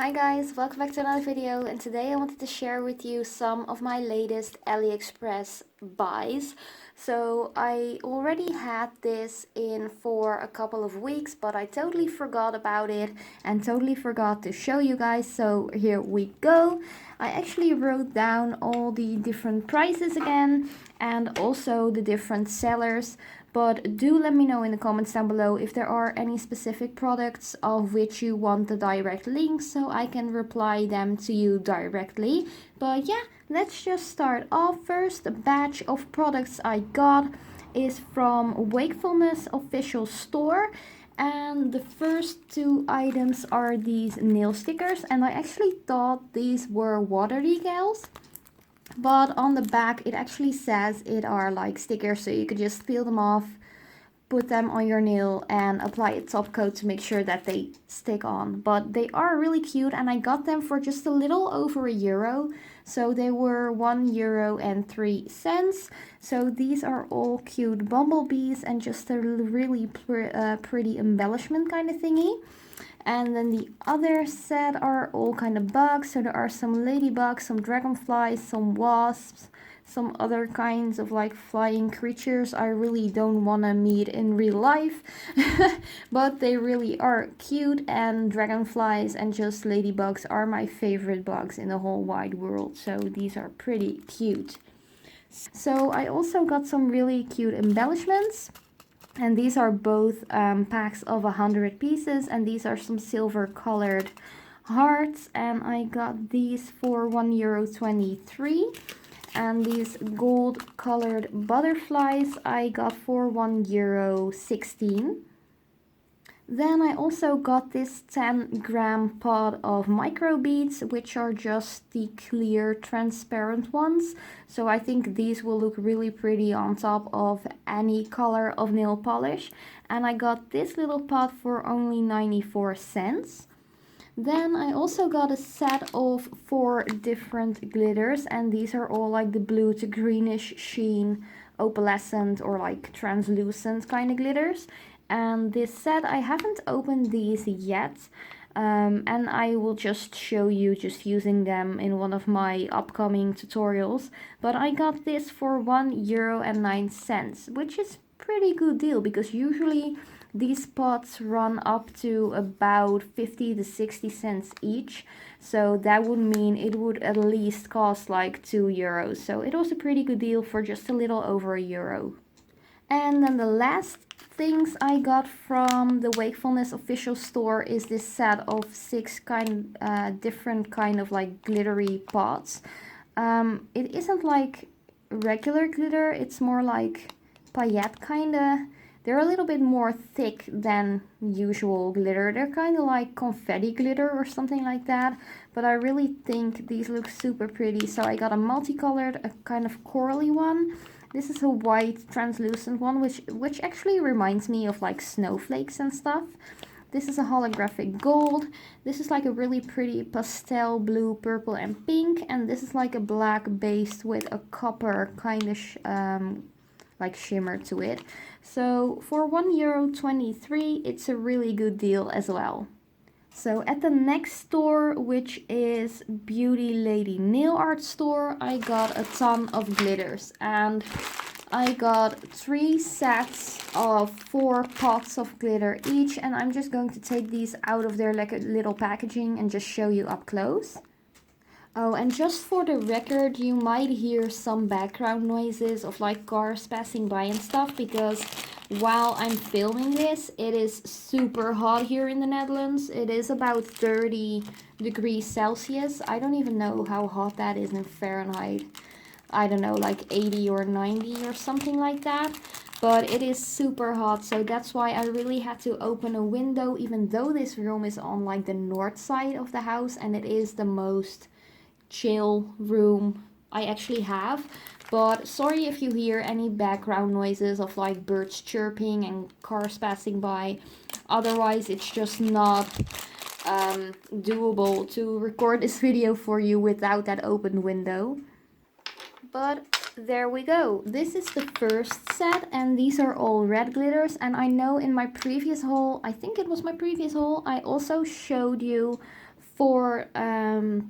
Hi guys, welcome back to another video, and today I wanted to share with you some of my latest Aliexpress buys. So I already had this in for a couple of weeks, but I totally forgot about it and totally forgot to show you guys, so here we go. I actually wrote down all the different prices again and also the different sellers. But do let me know in the comments down below if there are any specific products of which you want the direct link, so I can reply them to you directly. But yeah, let's just start off. First, the batch of products I got is from Wakefulness official store. And the first two items are these nail stickers, and I actually thought these were water decals. But on the back it actually says it are like stickers, so you could just peel them off, put them on your nail and apply a top coat to make sure that they stick on. But they are really cute, and I got them for just a little over €1. So they were €1.03. So these are all cute bumblebees and just a really pretty embellishment kind of thingy. And then the other set are all kind of bugs. So there are some ladybugs, some dragonflies, some wasps, some other kinds of like flying creatures I really don't want to meet in real life. But they really are cute, and dragonflies and just ladybugs are my favorite bugs in the whole wide world. So these are pretty cute. So I also got some really cute embellishments. And these are both packs of 100 pieces, and these are some silver colored hearts, and I got these for €1.23. And these gold colored butterflies I got for €1.16. Then I also got this 10-gram pot of micro beads, which are just the clear transparent ones. So I think these will look really pretty on top of any color of nail polish. And I got this little pot for only 94 cents. Then I also got a set of 4 different glitters, and these are all like the blue to greenish sheen, opalescent or like translucent kind of glitters. And this set, I haven't opened these yet, and I will just show you just using them in one of my upcoming tutorials. But I got this for €1.09, which is pretty good deal, because usually these pots run up to about 50 to 60 cents each. So that would mean it would at least cost like €2. So it was a pretty good deal for just a little over €1. And then the last things I got from the Wakefulness official store is this set of 6 different kind of like glittery pots. It isn't like regular glitter, it's more like paillette kinda. They're a little bit more thick than usual glitter. They're kind of like confetti glitter or something like that. But I really think these look super pretty. So I got a multicolored, a kind of corally one. This is a white translucent one, which actually reminds me of like snowflakes and stuff. This is a holographic gold. This is like a really pretty pastel blue, purple and pink. And this is like a black base with a copper kind of like shimmer to it. So for €1.23, it's a really good deal as well. So at the next store, which is Beauty Lady Nail Art store, I got a ton of glitters, and I got 3 sets of 4 pots of glitter each, and I'm just going to take these out of their like a little packaging and just show you up close. Oh, and just for the record, you might hear some background noises of like cars passing by and stuff, because while I'm filming this, it is super hot here in the Netherlands. It is about 30 degrees Celsius. I don't even know how hot that is in Fahrenheit. I don't know, like 80 or 90 or something like that. But it is super hot, so that's why I really had to open a window, even though this room is on like the north side of the house, and it is the most chill room I actually have. But sorry if you hear any background noises of like birds chirping and cars passing by. Otherwise, it's just not doable to record this video for you without that open window. But there we go. This is the first set, and these are all red glitters. And I know in my previous haul, I think it was my previous haul, I also showed you 4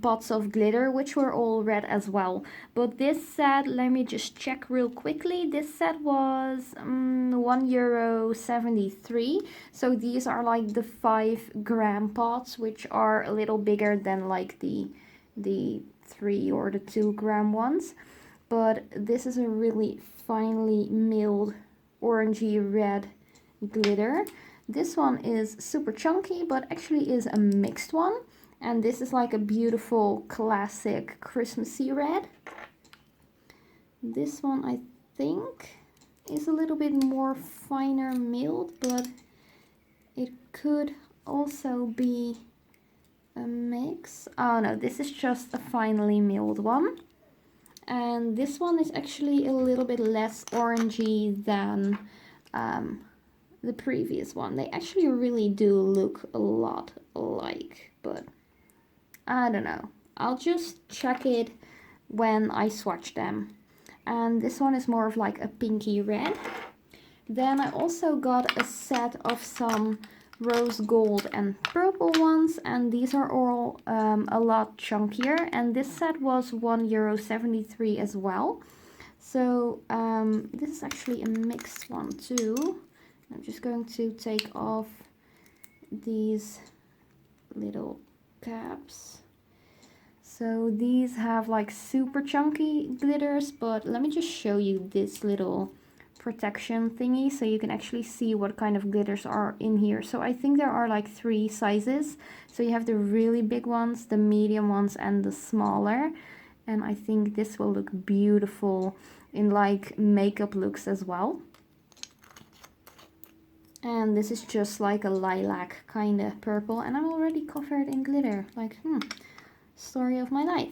pots of glitter, which were all red as well. But this set, let me just check real quickly. This set was €1.73. So these are like the 5-gram pots, which are a little bigger than like the 3 or the 2-gram ones. But this is a really finely milled orangey red glitter. This one is super chunky, but actually is a mixed one. And this is like a beautiful classic Christmassy red. This one I think is a little bit more finer milled, but it could also be a mix. Oh no, this is just a finely milled one. And this one is actually a little bit less orangey than the previous one. They actually really do look a lot alike, but I don't know. I'll just check it when I swatch them. And this one is more of like a pinky red. Then I also got a set of some rose gold and purple ones, and these are all a lot chunkier, and this set was €1.73 as well. So this is actually a mixed one too. I'm just going to take off these little caps. So these have like super chunky glitters, but let me just show you this little protection thingy so you can actually see what kind of glitters are in here. So I think there are like 3 sizes. So you have the really big ones, the medium ones, and the smaller. And I think this will look beautiful in like makeup looks as well. And this is just like a lilac kind of purple, and I'm already covered in glitter. Like, story of my life.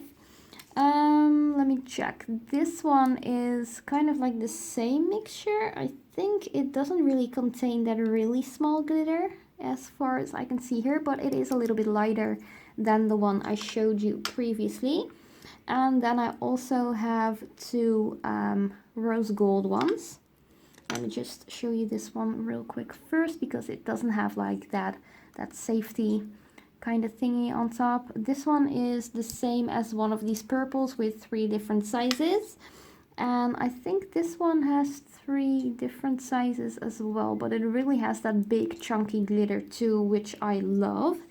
Let me check. This one is kind of like the same mixture. I think it doesn't really contain that really small glitter as far as I can see here, but it is a little bit lighter than the one I showed you previously. And then I also have 2 rose gold ones. Let me just show you this one real quick first, because it doesn't have like that safety kind of thingy on top. This one is the same as one of these purples with 3 different sizes. And I think this one has 3 different sizes as well, but it really has that big chunky glitter too, which I love.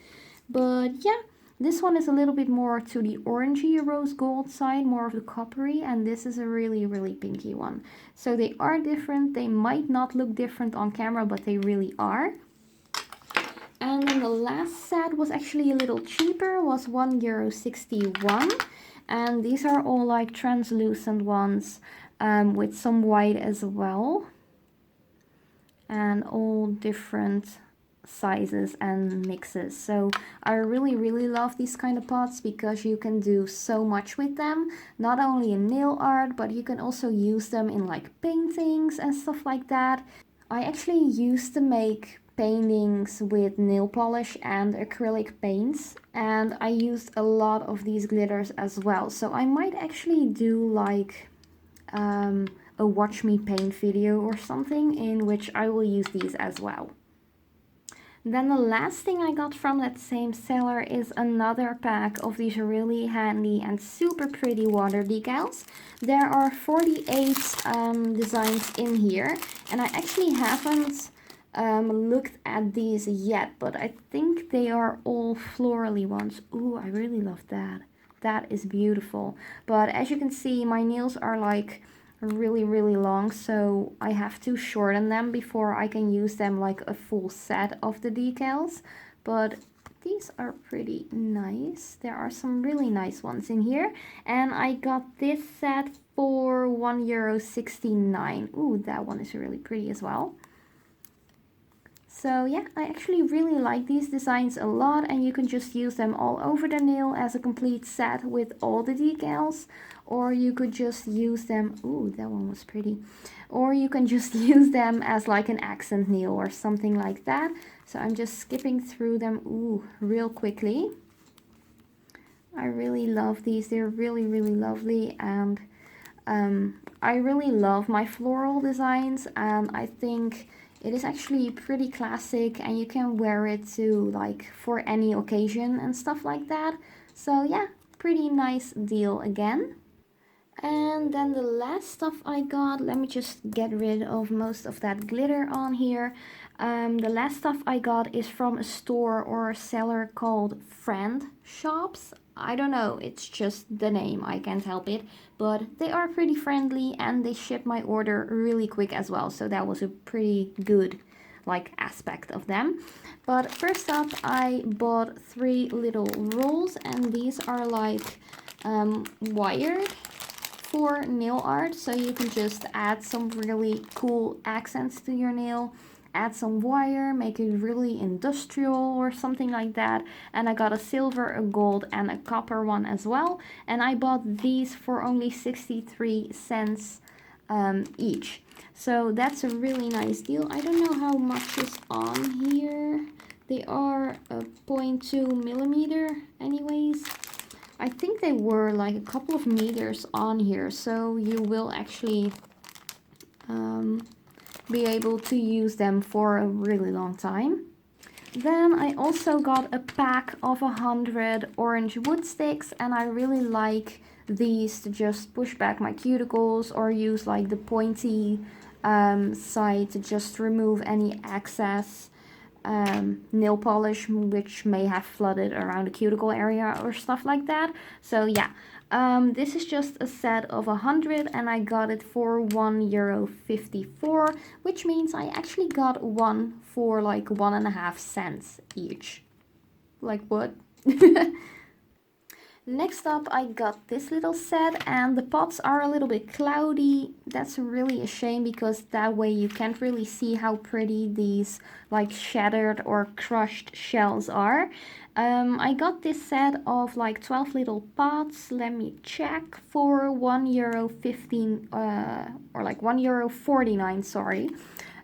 But yeah, this one is a little bit more to the orangey rose gold side, more of the coppery, and this is a really, really pinky one. So they are different. They might not look different on camera, but they really are. And then the last set was actually a little cheaper, was €1.61. And these are all like translucent ones with some white as well. And all different sizes and mixes. So I really, really love these kind of pots because you can do so much with them. Not only in nail art, but you can also use them in like paintings and stuff like that. I actually used to make paintings with nail polish and acrylic paints, and I used a lot of these glitters as well. So I might actually do like a watch me paint video or something in which I will use these as well. Then the last thing I got from that same seller is another pack of these really handy and super pretty water decals. There are 48 designs in here, and I actually haven't looked at these yet, but I think they are all florally ones. Ooh, I really love that. That is beautiful. But as you can see, my nails are like really, really long, so I have to shorten them before I can use them like a full set of the decals. But these are pretty nice. There are some really nice ones in here, and I got this set for €1.69. Ooh, that one is really pretty as well. So yeah, I actually really like these designs a lot, and you can just use them all over the nail as a complete set with all the decals, or you could just use them, ooh, that one was pretty, or you can just use them as like an accent nail or something like that. So I'm just skipping through them, ooh, real quickly. I really love these. They're really, really lovely, and I really love my floral designs, and I think it is actually pretty classic, and you can wear it to like for any occasion and stuff like that. So yeah, pretty nice deal again. And then the last stuff I got, let me just get rid of most of that glitter on here. The last stuff I got is from a store or a seller called Friend Shops. I don't know, it's just the name, I can't help it. But they are pretty friendly and they ship my order really quick as well. So that was a pretty good like aspect of them. But first up, I bought 3 little rolls, and these are like wired for nail art, so you can just add some really cool accents to your nail, add some wire, make it really industrial or something like that. And I got a silver, a gold, and a copper one as well, and I bought these for only 63 cents each. So that's a really nice deal. I don't know how much is on here. They are a 0.2 millimeter anyways. I think they were like a couple of meters on here, so you will actually be able to use them for a really long time. Then I also got a pack of 100 orange wood sticks, and I really like these to just push back my cuticles or use like the pointy side to just remove any excess nail polish which may have flooded around the cuticle area or stuff like that. So yeah, this is just a set of 100, and I got it for €1.54, which means I actually got one for like 1.5 cents each. Like what? Next up, I got this little set, and the pots are a little bit cloudy. That's really a shame, because that way you can't really see how pretty these like shattered or crushed shells are. I got this set of like 12 little pots. Let me check, for €1.15 or like €1.49, sorry.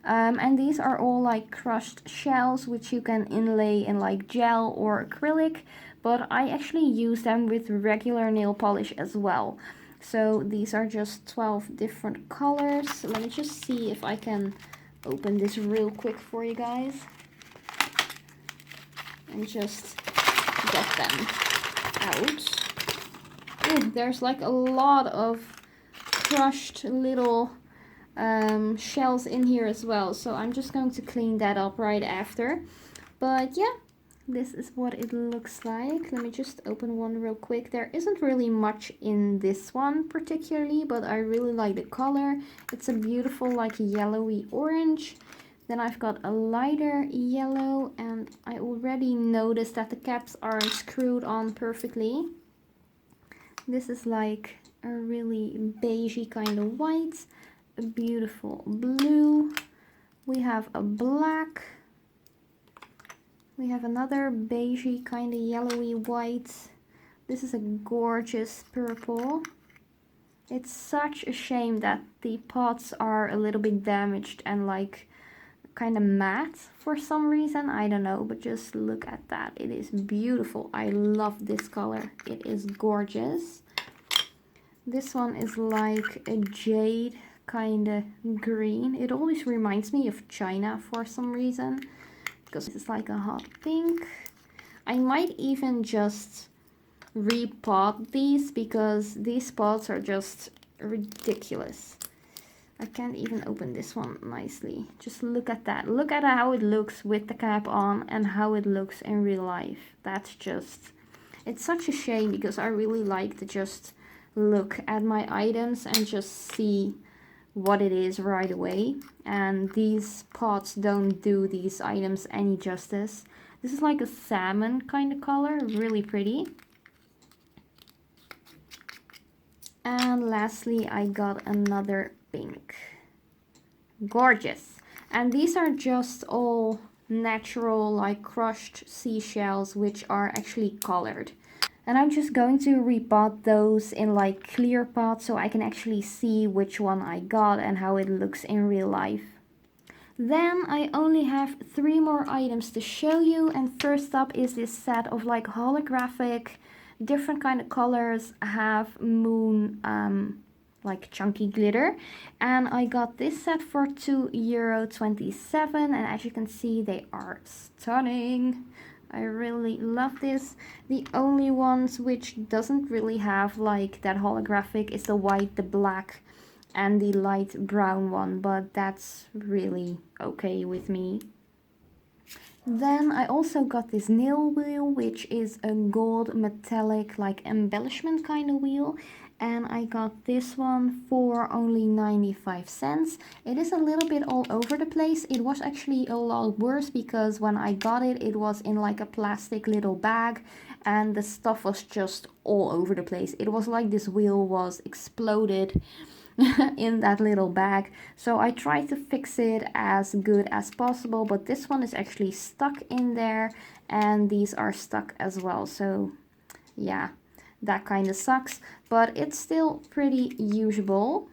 And these are all like crushed shells, which you can inlay in like gel or acrylic, but I actually use them with regular nail polish as well. So these are just 12 different colors. Let me just see if I can open this real quick for you guys and just get them out. Ooh, there's like a lot of crushed little shells in here as well, so I'm just going to clean that up right after. But yeah, this is what it looks like. Let me just open one real quick. There isn't really much in this one particularly, but I really like the color. It's a beautiful like yellowy orange. Then I've got a lighter yellow, and I already noticed that the caps aren't screwed on perfectly. This is like a really beigey kind of white, a beautiful blue, we have a black, we have another beigey kind of yellowy white. This is a gorgeous purple. It's such a shame that the pots are a little bit damaged and like kind of matte for some reason. I don't know, but just look at that. It is beautiful. I love this color. It is gorgeous. This one is like a jade kind of green. It always reminds me of China for some reason, because it's like a hot pink. I might even just repot these, because these pots are just ridiculous. I can't even open this one nicely. Just look at that. Look at how it looks with the cap on and how it looks in real life. That's just, it's such a shame, because I really like to just look at my items and just see what it is right away, and these pots don't do these items any justice. This is like a salmon kind of color, really pretty. And lastly, I got another pink. Gorgeous. And these are just all natural like crushed seashells, which are actually colored. And I'm just going to repot those in like clear pots, so I can actually see which one I got and how it looks in real life. Then I only have 3 more items to show you, and first up is this set of like holographic, different kind of colors, half moon like chunky glitter. And I got this set for €2.27, and as you can see, they are stunning. I really love this. The only ones which doesn't really have like that holographic is the white, the black, and the light brown one, but that's really okay with me. Then I also got this nail wheel, which is a gold metallic like embellishment kind of wheel, and I got this one for only 95 cents. It is a little bit all over the place. It was actually a lot worse because when I got it, it was in like a plastic little bag and the stuff was just all over the place. It was like this wheel was exploded in that little bag. So I tried to fix it as good as possible, but this one is actually stuck in there and these are stuck as well. So yeah, that kind of sucks, but it's still pretty usable.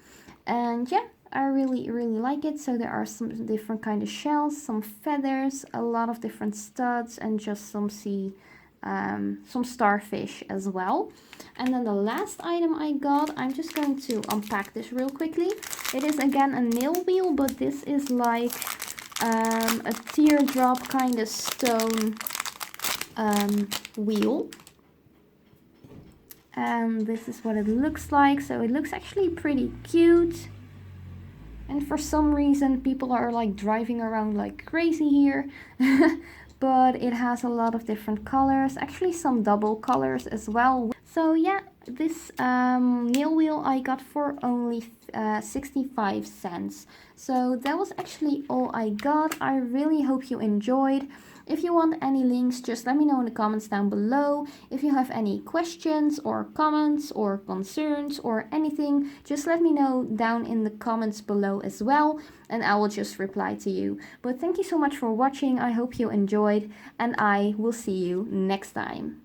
And yeah, I really like it. So there are some different kind of shells, some feathers, a lot of different studs, and just some starfish as well. And then the last item I got, I'm just going to unpack this real quickly. It is again a nail wheel, but this is like a teardrop kind of stone wheel. And this is what it looks like. So it looks actually pretty cute. And for some reason people are like driving around like crazy here. But it has a lot of different colors, actually some double colors as well. So yeah, this nail wheel I got for only 65 cents. So that was actually all I got. I really hope you enjoyed. If you want any links, just let me know in the comments down below. If you have any questions or comments or concerns or anything, just let me know down in the comments below as well, and I will just reply to you. But thank you so much for watching. I hope you enjoyed, and I will see you next time.